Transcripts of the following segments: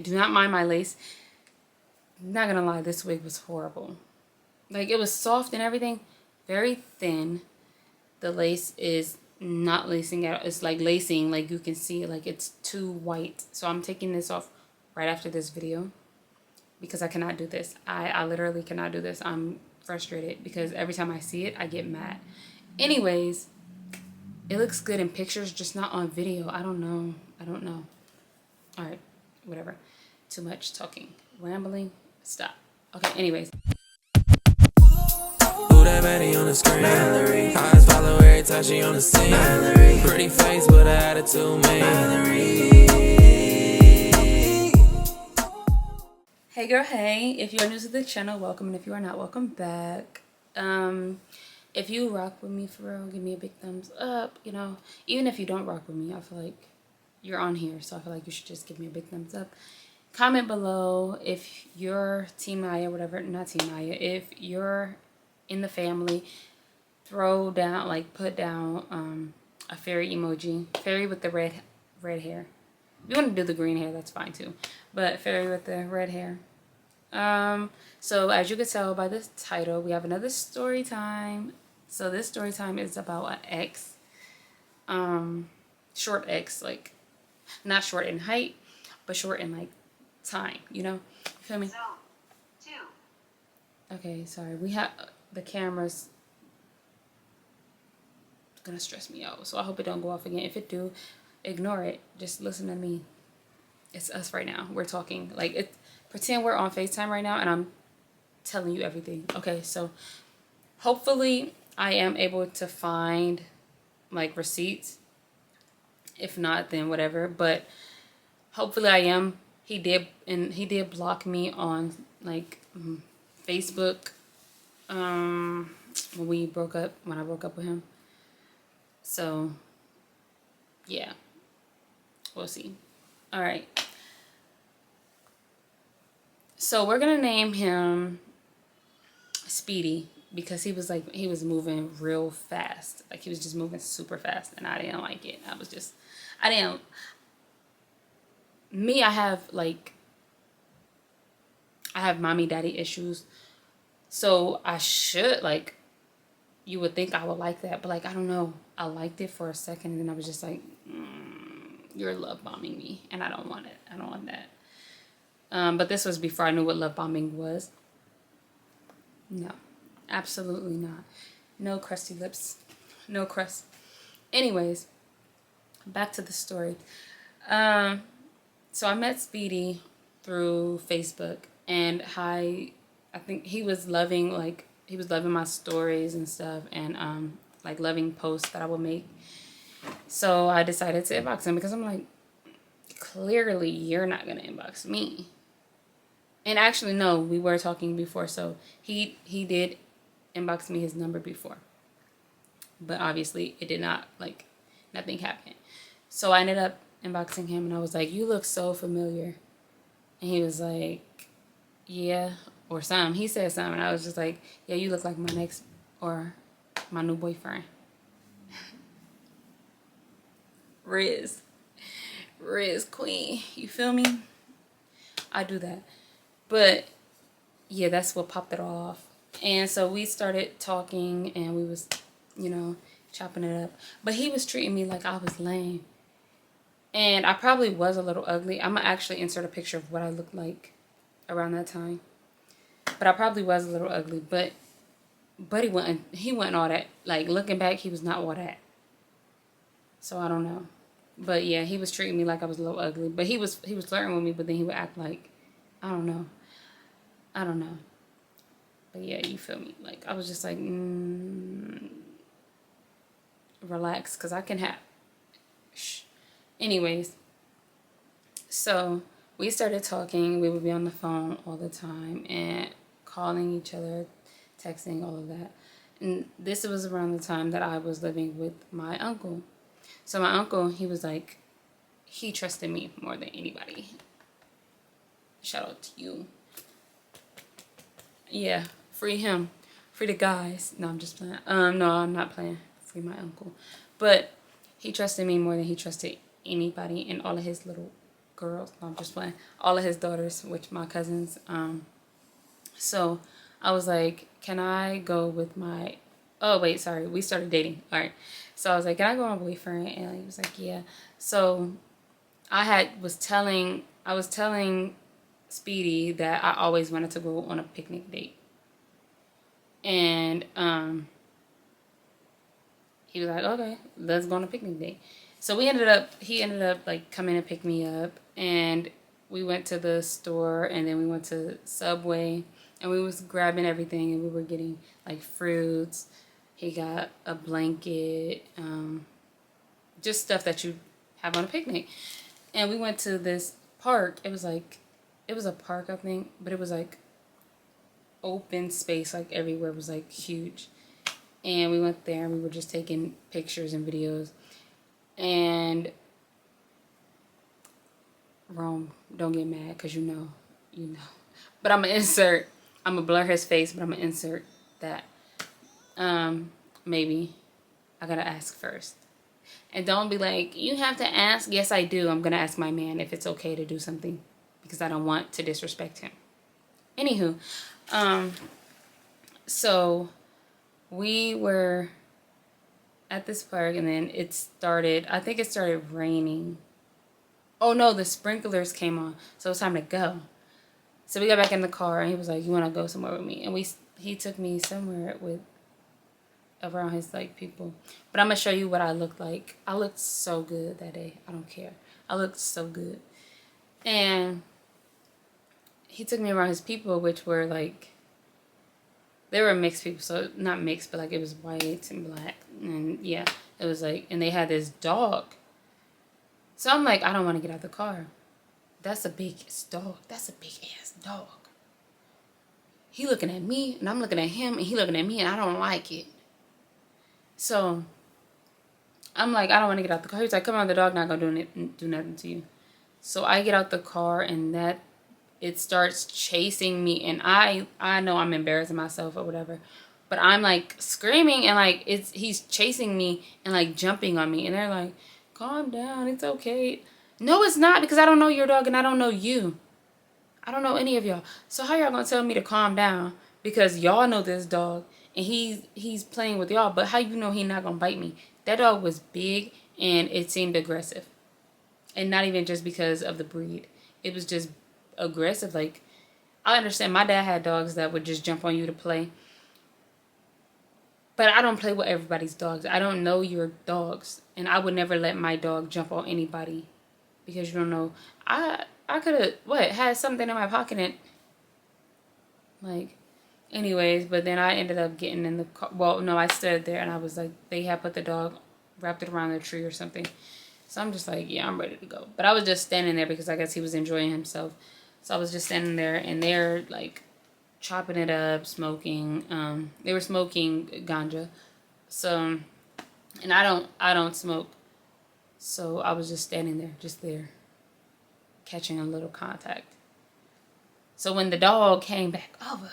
Do not mind my lace. Not gonna lie, this wig was horrible. Like, it was soft and everything, very thin. The lace is not lacing out. It's like lacing, like you can see, like it's too white. So I'm taking this off right after this video because I cannot do this. I literally cannot do this. I'm frustrated because every time I see it, I get mad. Anyways, it looks good in pictures, just not on video. I don't know. All right, whatever. Too much talking, rambling. Stop. Okay, anyways. Who that baddie on the screen? Mallory. Eyes follow every time she on the scene. Mallory. Pretty face with an attitude, man. Mallory. Hey girl, hey. If you are new to the channel, welcome. And if you are not, welcome back. If you rock with me for real, give me a big thumbs up. You know, even if you don't rock with me, I feel like you're on here, so I feel like you should just give me a big thumbs up. Comment below if you're Team Maya, whatever. Not Team Maya. If you're in the family, throw down, like put down a fairy emoji. Fairy with the red hair. If you want to do the green hair, that's fine too. But fairy with the red hair. So as you can tell by the title, we have another story time. So this story time is about an ex. Short ex, like not short in height, but short in like time, you know? You feel me? Okay, sorry. We have the camera's gonna stress me out, so I hope it don't go off again. If it do, ignore it. Just listen to me. It's us right now. We're talking. Like, it. Pretend we're on FaceTime right now and I'm telling you everything. Okay, so hopefully I am able to find like receipts. If not, then whatever. But hopefully I am. He did block me on like Facebook when I broke up with him. So yeah, we'll see. All right. So we're gonna name him Speedy because he was moving real fast. Like, he was just moving super fast and I didn't like it. I have mommy daddy issues. So I should, like, you would think I would like that, but like, I don't know. I liked it for a second and then I was just like, you're love bombing me and I don't want it. I don't want that. But this was before I knew what love bombing was. No, absolutely not. No crusty lips. No crust. Anyways, back to the story. So I met Speedy through Facebook, and I think he was loving my stories and stuff, and like loving posts that I would make. So I decided to inbox him because I'm like, clearly you're not gonna inbox me. And actually, no, we were talking before, so he did inbox me his number before. But obviously, it did not, like, nothing happened. So I ended up inboxing him, and I was like, you look so familiar. And he was like, yeah, or something. He said something, and I was just like, yeah, you look like my new boyfriend. Riz queen, you feel me? I do that. But yeah, that's what popped it all off. And so we started talking and we was, you know, chopping it up. But he was treating me like I was lame. And I probably was a little ugly. I'm going to actually insert a picture of what I looked like around that time. But I probably was a little ugly. But he wasn't all that. Like, looking back, he was not all that. So I don't know. But yeah, he was treating me like I was a little ugly. But he was flirting with me, but then he would act like, I don't know. But yeah, you feel me? Like, I was just like, relax, because I can have. Shh. Anyways, so we started talking. We would be on the phone all the time and calling each other, texting, all of that. And this was around the time that I was living with my uncle. So my uncle, he was like, he trusted me more than anybody. Shout out to you. Yeah, free him. Free the guys. No, I'm just playing. No, I'm not playing. Free my uncle. But he trusted me more than he trusted anybody and all of his little girls. No, I'm just playing. All of his daughters, which my cousins. So I was like, can I go with my, oh wait, sorry, we started dating. All right. So I was like, can I go with my boyfriend? And he was like, yeah. So I was telling Speedy that I always wanted to go on a picnic date. And he was like, okay, let's go on a picnic date. So he ended up like coming to pick me up, and we went to the store, and then we went to Subway, and we was grabbing everything, and we were getting like fruits. He got a blanket, just stuff that you have on a picnic. And we went to this park. It was a park, I think, but it was like open space, like everywhere was like huge. And we went there and we were just taking pictures and videos. And Rome, don't get mad, because you know. But I'm gonna blur his face, but I'm gonna insert that. Maybe. I gotta ask first. And don't be like, you have to ask. Yes, I do. I'm gonna ask my man if it's okay to do something, because I don't want to disrespect him. Anywho, so we were at this park, and then I think it started raining. Oh no, the sprinklers came on, so it was time to go. So we got back in the car, and he was like, you want to go somewhere with me? And he took me somewhere around his like people. But I'm gonna show you what I looked like. I looked so good that day. I don't care. I looked so good. And he took me around his people, which were like, they were mixed people. So not mixed, but like it was white and black. And yeah, it was like, and they had this dog. So I'm like, I don't want to get out the car. That's a big dog. That's a big ass dog. He looking at me, and I'm looking at him, and he looking at me, and I don't like it. So I'm like, I don't want to get out the car. He's like, come on, the dog not gonna do nothing to you. So I get out the car, and it starts chasing me, and I know I'm embarrassing myself or whatever, but I'm like screaming, and like he's chasing me and like jumping on me, and they're like, calm down, it's okay. No, it's not, because I don't know your dog, and I don't know you. I don't know any of y'all. So how y'all gonna tell me to calm down because y'all know this dog and he's playing with y'all? But how you know he not gonna bite me? That dog was big and it seemed aggressive, and not even just because of the breed. It was just aggressive. Like, I understand my dad had dogs that would just jump on you to play, but I don't play with everybody's dogs. I don't know your dogs, and I would never let my dog jump on anybody, because you don't know. I could have had something in my pocket and like, anyways, but then I ended up getting in the car. Well, no, I stood there and I was like, they had put the dog, wrapped it around the tree or something. So I'm just like, yeah, I'm ready to go. But I was just standing there because I guess he was enjoying himself. So I was just standing there, and they're like chopping it up, smoking. They were smoking ganja. So, and I don't smoke. So I was just standing there, just there, catching a little contact. So when the dog came back over,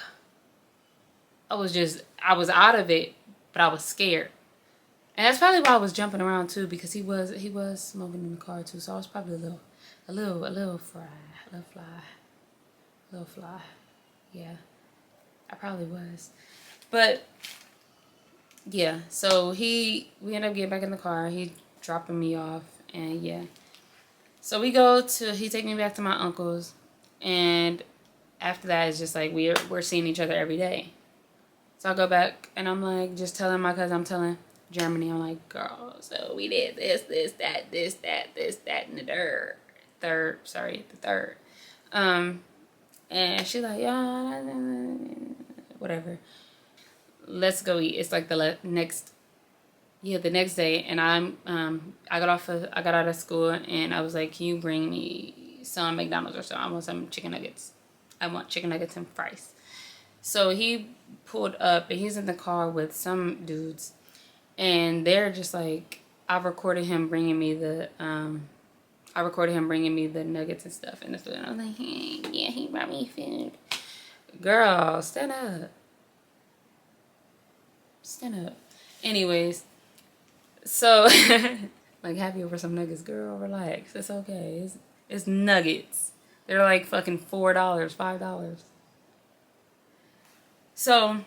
I was out of it, but I was scared. And that's probably why I was jumping around too, because he was smoking in the car too. So I was probably a little fly. Yeah, I probably was. But yeah, so we ended up getting back in the car. He dropping me off, and yeah. So he take me back to my uncle's, and after that it's just like we're seeing each other every day. So I go back and I'm like just telling my cousin, I'm telling Germany, I'm like, girl, so we did this, that, and the third. And she's like, yeah, whatever. Let's go eat. It's like the next day, and I got out of school, and I was like, can you bring me some McDonald's or something? I want some chicken nuggets. I want chicken nuggets and fries. So he pulled up, and he's in the car with some dudes, and they're just like, I recorded him bringing me the nuggets and stuff and the food. And I was like, hey, yeah, he brought me food. Girl, stand up. Anyways, so like, happy over some nuggets, girl, relax. It's okay. It's nuggets. They're like fucking $4, $5. So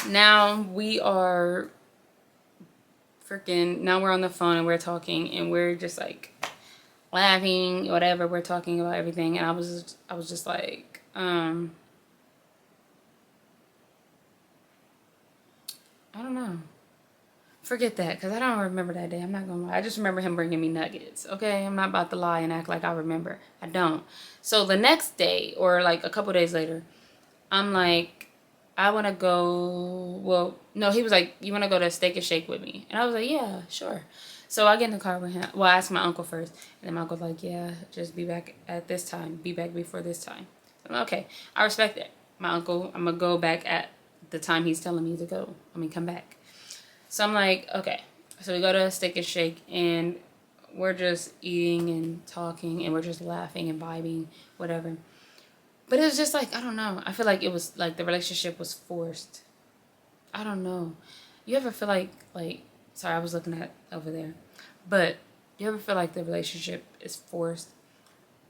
now we are now we're on the phone and we're talking and we're just like laughing, whatever. We're talking about everything, and I was just like, I don't know. Forget that, because I don't remember that day. I'm not gonna lie. I just remember him bringing me nuggets. Okay, I'm not about to lie and act like I remember. I don't. So the next day, or like a couple days later, I'm like, I want to go. Well, no, he was like, you want to go to Steak and Shake with me? And I was like, yeah, sure. So I get in the car with him. Well, I asked my uncle first, and then my uncle's like, yeah, just be back at this time. Be back before this time. I'm like, okay, I respect that. My uncle, I'm gonna go back at the time he's telling me to go. Come back. So I'm like, okay. So we go to Steak and Shake, and we're just eating and talking, and we're just laughing and vibing, whatever. But it was just like, I don't know. I feel like it was like the relationship was forced. I don't know. You ever feel like, sorry, I was looking at over there. But you ever feel like the relationship is forced?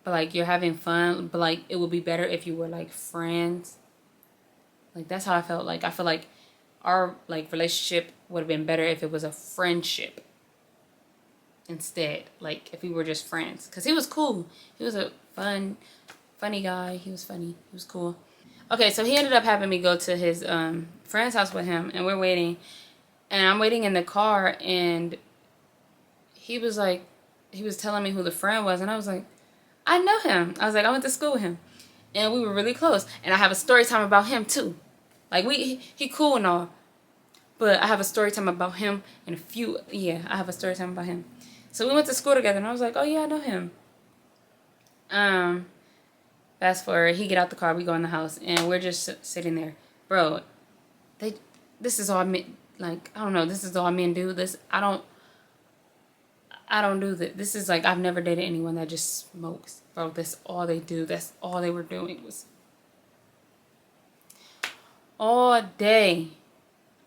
But like you're having fun, but like it would be better if you were like friends. Like that's how I felt. Like I feel like our like relationship would have been better if it was a friendship instead. Like if we were just friends. Because he was cool. He was a funny guy. He was funny. He was cool. Okay, so he ended up having me go to his friend's house with him, and we're waiting. And I'm waiting in the car, and he was like, he was telling me who the friend was, and I was like, I know him. I was like, I went to school with him. And we were really close. And I have a story time about him, too. Like, he cool and all. But I have a story time about him and I have a story time about him. So we went to school together, and I was like, oh, yeah, I know him. Fast forward, he get out the car, we go in the house, and we're just sitting there. Bro, this is all men, like, I don't know, this is all men do. I don't do that. This is like, I've never dated anyone that just smokes. Bro, that's all they do. That's all they were doing was all day.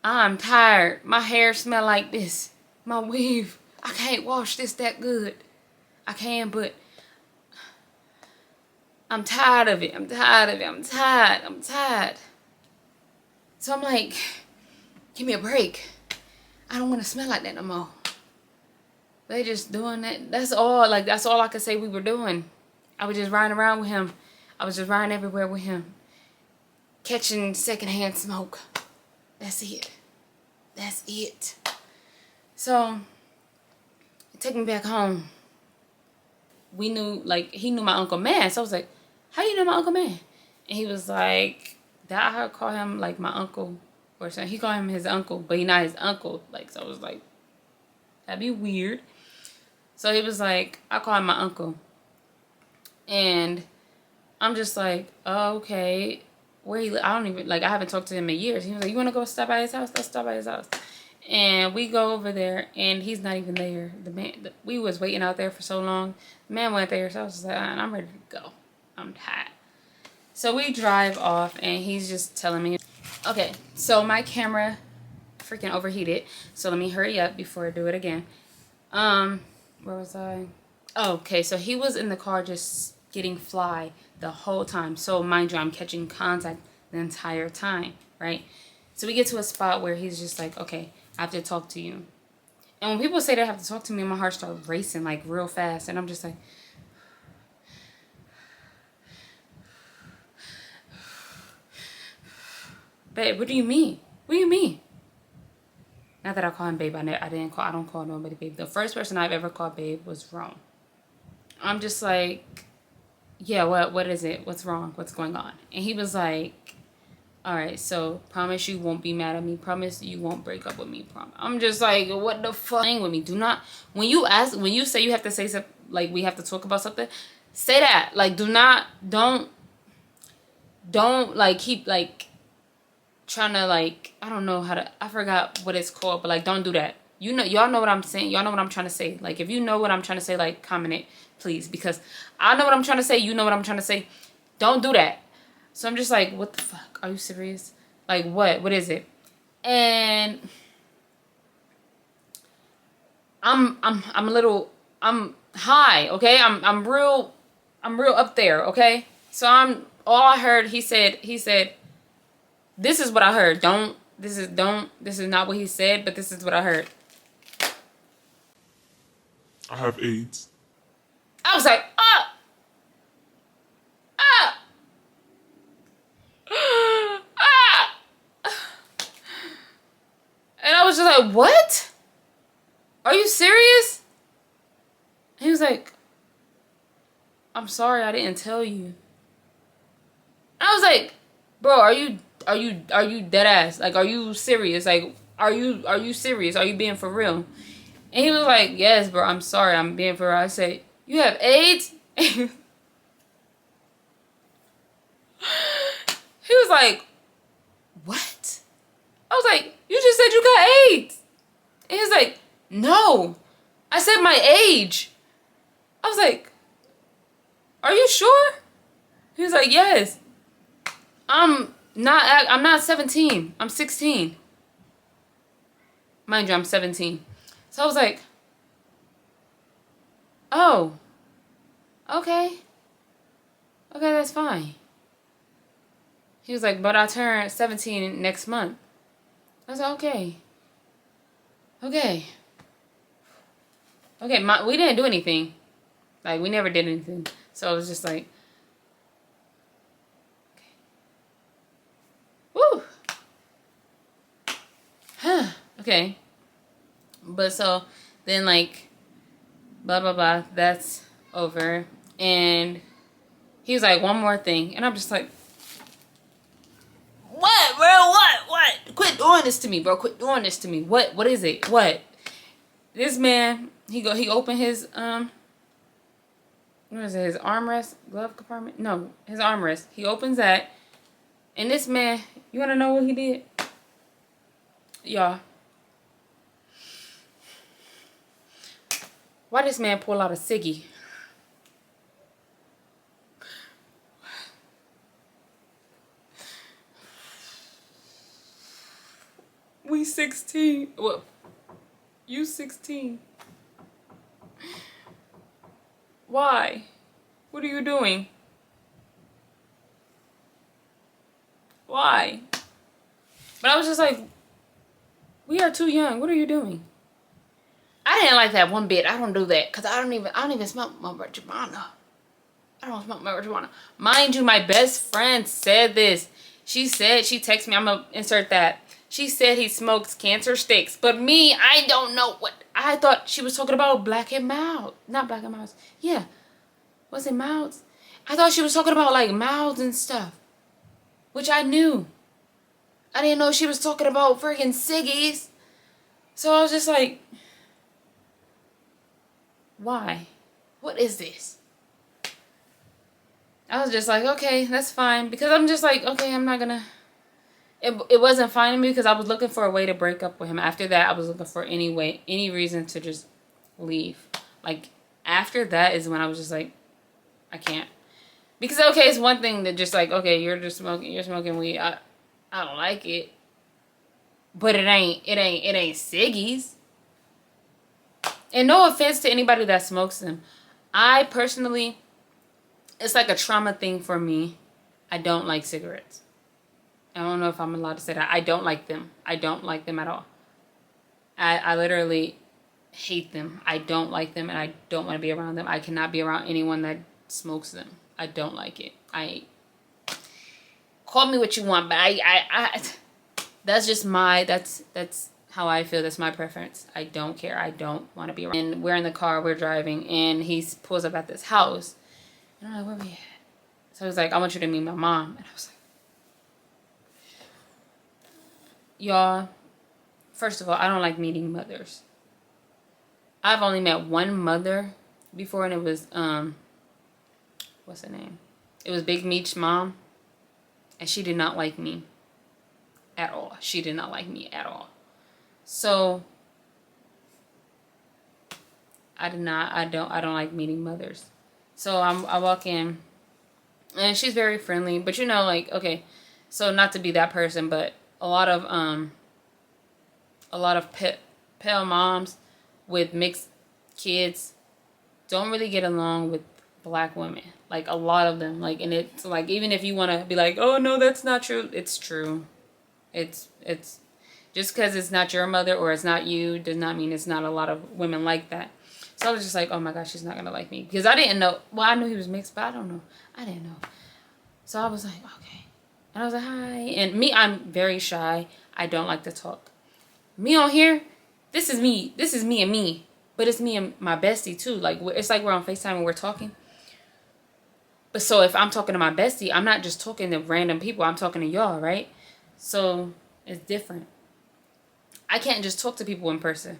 I'm tired. My hair smell like this. My weave. I can't wash this that good. I can, but I'm tired of it. I'm tired. So I'm like, give me a break. I don't want to smell like that no more. They just doing that. That's all. Like, that's all I could say we were doing. I was just riding around with him. I was just riding everywhere with him. Catching secondhand smoke. That's it. So, take me back home. We knew, like, he knew my Uncle Man. So I was like, how you know my Uncle Man? And he was like, that I call him, like, my uncle. Or something. He called him his uncle, but he not his uncle. Like, so I was like, that'd be weird. So he was like, I call him my uncle. And I'm just like, oh, okay. Where he, I don't even, like, I haven't talked to him in years. He was like, you want to go stop by his house? Let's stop by his house. And we go over there, and he's not even there. We was waiting out there for so long. The man went there, so I was just like, I'm ready to go. I'm tired. So we drive off, and he's just telling me, okay, so my camera freaking overheated. So let me hurry up before I do it again. Where was I? Oh, okay, so he was in the car just getting fly the whole time. So mind you, I'm catching contact the entire time, right? So we get to a spot where he's just like, okay, I have to talk to you. And when people say they have to talk to me, my heart starts racing like real fast. And I'm just like, babe, what do you mean? What do you mean? Not that I call him babe. I don't call nobody babe. The first person I've ever called babe was wrong. I'm just like, yeah, what is it? What's wrong? What's going on? And he was like, all right, so promise you won't be mad at me. Promise you won't break up with me. Promise. I'm just like, what the fuck? With me. Do not, when you say you have to say something, like we have to talk about something, say that. Like, don't like keep like trying to like, I don't know how to, I forgot what it's called, but like, don't do that. You know, y'all know what I'm saying. Y'all know what I'm trying to say. Like, if you know what I'm trying to say, like, comment it, please. Because I know what I'm trying to say. You know what I'm trying to say. Don't do that. So I'm just like, what the fuck? Are you serious? Like, what? What is it? And I'm high, okay? I'm real up there, okay? So all I heard, he said, this is what I heard. This is not what he said, but this is what I heard. I have AIDS. I was like, ah, ah, ah. And I was just like, what? Are you serious? He was like, I'm sorry, I didn't tell you. And I was like, bro, are you dead ass? Like, are you serious? Like, are you serious? Are you being for real? And he was like, yes, bro, I'm sorry, I'm being for real. I said, you have AIDS? He was like, what? I was like, you just said you got AIDS. And he was like, no, I said my age. I was like, are you sure? He was like, yes. I'm not 17. I'm 16. Mind you, I'm 17. So I was like, oh, okay. Okay, that's fine. He was like, but I turn 17 next month. I was like, okay. Okay. Okay, we didn't do anything. Like, we never did anything. So I was just like, woo. Huh. Okay. But so, then like, blah, blah, blah. That's over. And he was like, one more thing. And I'm just like, what, bro? What? Quit doing this to me, bro. Quit doing this to me. What is it? What? This man, he opened his, what is it, his armrest, glove compartment? No, his armrest. He opens that. And this man, you want to know what he did? Y'all. Why this man pull out a ciggy? We 16. Well, you 16. Why? What are you doing? Why? But I was just like, we are too young. What are you doing? I didn't like that one bit. I don't do that because I don't even smoke my marijuana. I don't smoke marijuana. Mind you, my best friend said this. She texted me. I'm gonna insert that. She said he smokes cancer sticks. But me, I don't know what. I thought she was talking about Black and Mild. Not Black and Mild. Yeah. Was it Mouths? I thought she was talking about like mouths and stuff. Which I knew. I didn't know she was talking about freaking ciggies. So I was just like, why? What is this? I was just like, okay, that's fine. Because I'm just like, okay, I'm not gonna... It wasn't fine to me because I was looking for a way to break up with him. After that, I was looking for any reason to just leave. Like, after that is when I was just like, I can't. Because, okay, it's one thing that just like, okay, you're smoking weed. I don't like it. But it ain't ciggies. And no offense to anybody that smokes them. I personally, it's like a trauma thing for me. I don't like cigarettes. I don't know if I'm allowed to say that. I don't like them. I don't like them at all. I literally hate them. I don't like them and I don't want to be around them. I cannot be around anyone that smokes them. I don't like it. Call me what you want, but I that's just that's how I feel. That's my preference. I don't care. I don't want to be around. And we're in the car, we're driving, and he pulls up at this house. And I'm like, where we at? So he's like, I want you to meet my mom. And I was like, y'all, first of all, I don't like meeting mothers. I've only met one mother before, and it was, what's her name? It was Big Meech's mom, and she did not like me at all. She did not like me at all. So, I don't like meeting mothers. So, I walk in, and she's very friendly, but you know, like, okay, so not to be that person, but a lot of pale moms with mixed kids don't really get along with black women. Like, a lot of them. Like, and it's like, even if you want to be like, oh no, that's not true, it's true. It's just because it's not your mother or it's not you does not mean it's not a lot of women like that. So I was just like, oh my gosh, she's not gonna like me, because I didn't know. Well, I knew he was mixed, but I don't know. I didn't know. So I was like, okay. And I was like, hi. And me, I'm very shy. I don't like to talk. Me on here, this is me. This is me and me. But it's me and my bestie too. Like, it's like we're on FaceTime and we're talking. But so if I'm talking to my bestie, I'm not just talking to random people. I'm talking to y'all, right? So it's different. I can't just talk to people in person.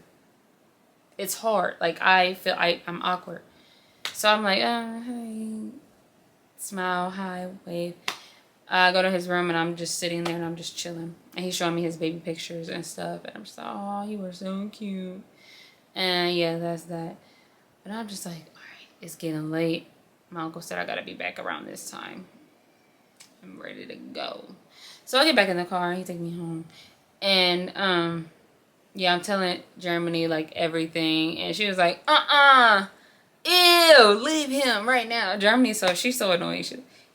It's hard. Like, I feel I'm awkward. So I'm like, hi. Smile, hi, wave. I go to his room and I'm just sitting there and I'm just chilling. And he's showing me his baby pictures and stuff. And I'm just like, oh, you were so cute. And yeah, that's that. But I'm just like, all right, it's getting late. My uncle said I gotta be back around this time. I'm ready to go. So I get back in the car and he takes me home. And yeah, I'm telling Germany like everything. And she was like, ew, leave him right now. Germany, so she's so annoying.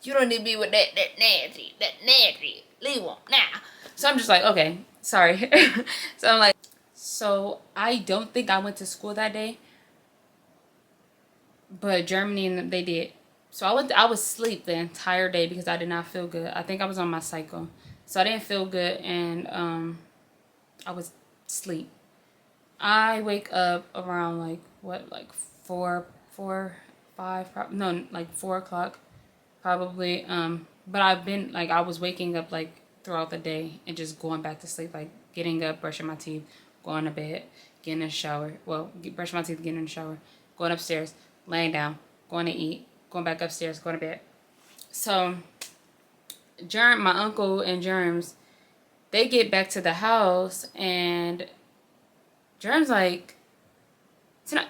You don't need to be with that nasty. Leave him now. So I'm just like, okay, sorry. So I'm like, so I don't think I went to school that day. But Germany, and they did. So I was asleep the entire day because I did not feel good. I think I was on my cycle. So I didn't feel good, and I was asleep. I wake up around like, what, like 4, 5, no, like 4 o'clock probably. But I've been, like, I was waking up like throughout the day and just going back to sleep, like getting up, brushing my teeth, going to bed, getting in the shower. Well, brushing my teeth, getting in the shower, going upstairs, laying down, going to eat, going back upstairs, going to bed. So my uncle and Germs, they get back to the house and Germs like, tonight,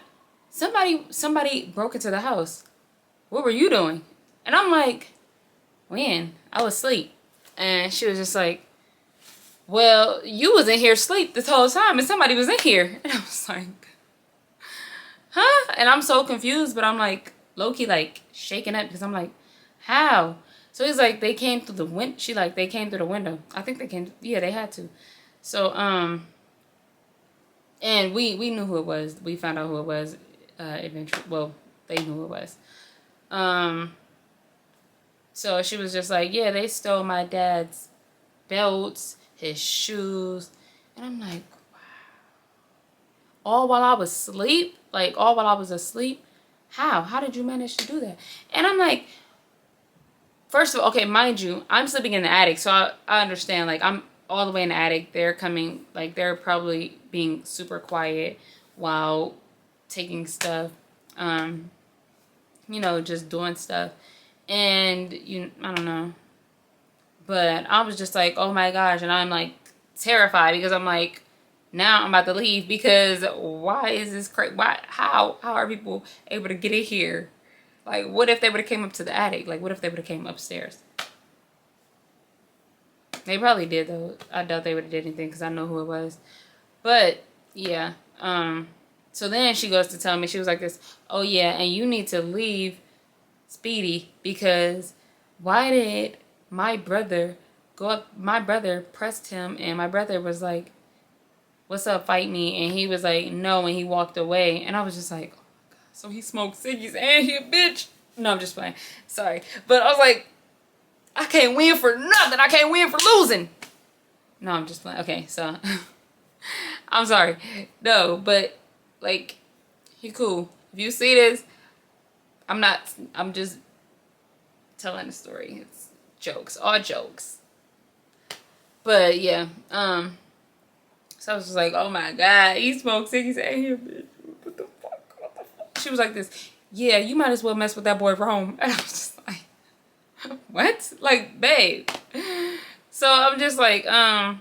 somebody broke into the house. What were you doing? And I'm like, when? I was asleep. And she was just like, well, you was in here asleep this whole time and somebody was in here. And I was like, huh? And I'm so confused, but I'm like low-key like shaking up because I'm like, how? So he's like, they came through the window. They came through the window. I think they came, yeah, they had to. So, and we knew who it was. We found out who it was eventually. Well, they knew who it was. So she was just like, yeah, they stole my dad's belts, his shoes. And I'm like, wow. All while I was asleep? Like, all while I was asleep? How? How did you manage to do that? And I'm like, first of all, okay, mind you, I'm sleeping in the attic. So I understand, like, I'm all the way in the attic. They're coming, like, they're probably being super quiet while taking stuff, you know, just doing stuff. And, I don't know. But I was just like, oh my gosh. And I'm like terrified because I'm like, now I'm about to leave because why is this crazy? How are people able to get in here? Like, what if they would have came up to the attic? Like, what if they would have came upstairs? They probably did, though. I doubt they would have did anything because I know who it was. But, yeah. So then she goes to tell me, she was like this, oh yeah, and you need to leave Speedy because why did my brother go up? My brother pressed him and my brother was like, what's up, fight me? And he was like, no, and he walked away. And I was just like, oh my God. So he smoked ciggies and he a bitch. No, I'm just playing. Sorry. But I was like, I can't win for nothing. I can't win for losing. No, I'm just playing. Okay, so I'm sorry. No, but like, he cool. If you see this, I'm just telling the story. It's jokes, all jokes. But yeah, so I was just like, oh my God, he smoked ciggies and he a bitch. What the fuck? She was like this, yeah, you might as well mess with that boy Rome. And I was just like, what? Like, babe. So I'm just like, I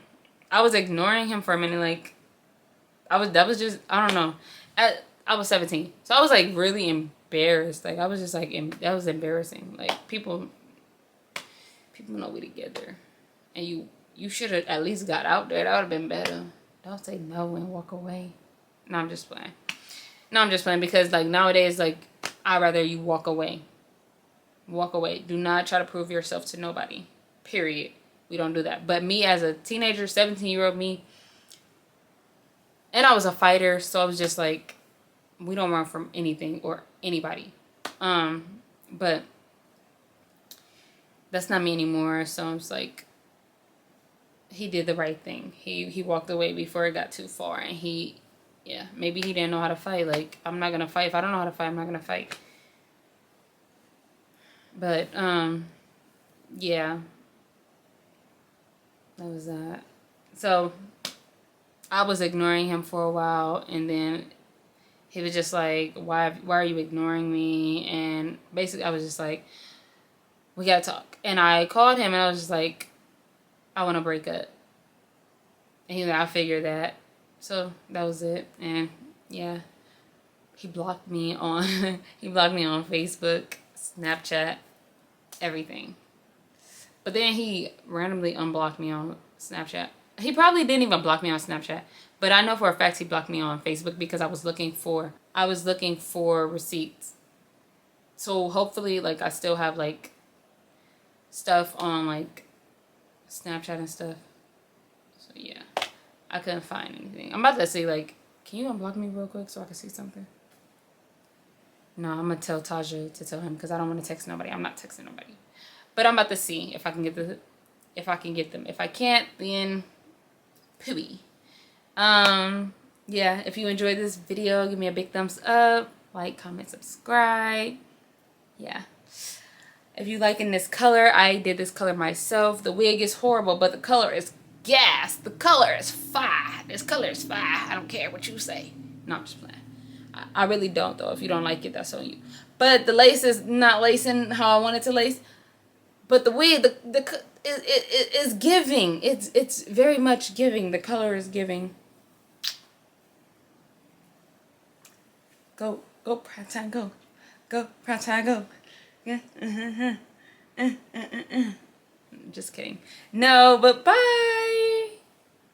was ignoring him for a minute. Like, that was just, I don't know. I was 17. So I was like really embarrassed. Like, I was just like, that was embarrassing. Like, people know we together. And you should have at least got out there. That would have been better. Don't say no and walk away. No, I'm just playing. No, I'm just playing, because like nowadays, like I'd rather you walk away. Walk away. Do not try to prove yourself to nobody. Period. We don't do that. But me as a teenager, 17-year-old me, and I was a fighter, so I was just like, we don't run from anything or anybody. But that's not me anymore. So I'm just like, he did the right thing. He walked away before it got too far, and yeah, maybe he didn't know how to fight. Like, I'm not gonna fight. If I don't know how to fight, I'm not gonna fight. But yeah, that was that. So I was ignoring him for a while, and then he was just like, why are you ignoring me? And basically I was just like, we gotta talk. And I called him, and I was just like, I want to break up. And he was like, I figured that. So that was it. And yeah, he blocked me on he blocked me on Facebook, Snapchat, everything. But then he randomly unblocked me on Snapchat. He probably didn't even block me on Snapchat, but I know for a fact he blocked me on Facebook because I was looking for receipts. So hopefully, like, I still have like stuff on like Snapchat and stuff. So yeah, I couldn't find anything. I'm about to say, like, can you unblock me real quick so I can see something? No, I'm gonna tell Taja to tell him because I don't want to text nobody. I'm not texting nobody. But I'm about to see if I can get them. If I can't, then pooey. Yeah, if you enjoyed this video, give me a big thumbs up, like, comment, subscribe. Yeah. If you liking this color, I did this color myself. The wig is horrible, but the color is gas. The color is fire. This color is fire. I don't care what you say. No, I'm just playing. I really don't, though. If you don't like it, that's on you. But the lace is not lacing how I want it to lace. But the wig, it is giving. It's very much giving. The color is giving. Go, prime time, go. Go, prime time, go. Yeah. Just kidding. No, but bye.